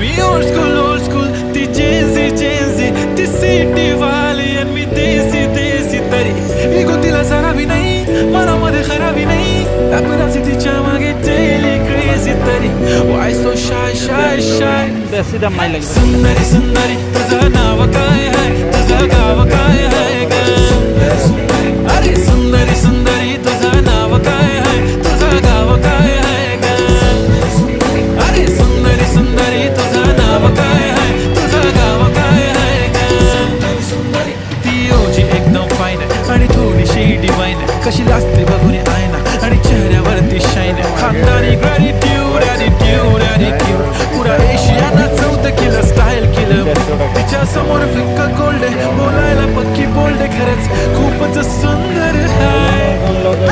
मी old school ती जेन्सी ती city वाली आणि मी देसी तरी इगो तिला जरा भी नाही मनामध्ये खराबी नाही अपराधी तिच्या मागे डेली क्रेझी तरी वाय सो शाय बेसिदा माय लगे सुंदरी तुझं नाव काय आहे तुझं गाव काय आहे ग अरे सुंदरी तुझं नाव काय आहे तुझं गाव काय आहे ग अरे सुंदरी तुझं नाव काय आहे तुझं गाव काय आहे ग ती ओजी एकदम फाईन आणि थोडीशी डिवाईन कशी लाजते बघून आयना आणि चेहऱ्यावरती शाईन खानदानी ॲटिट्यूड पुरा एशियाना 14 किलो स्टाईल केलं तिच्या समोर फिक्का गोल्ड बोलायला पक्की बोल्ड खरंच खूपच सुंदर आहे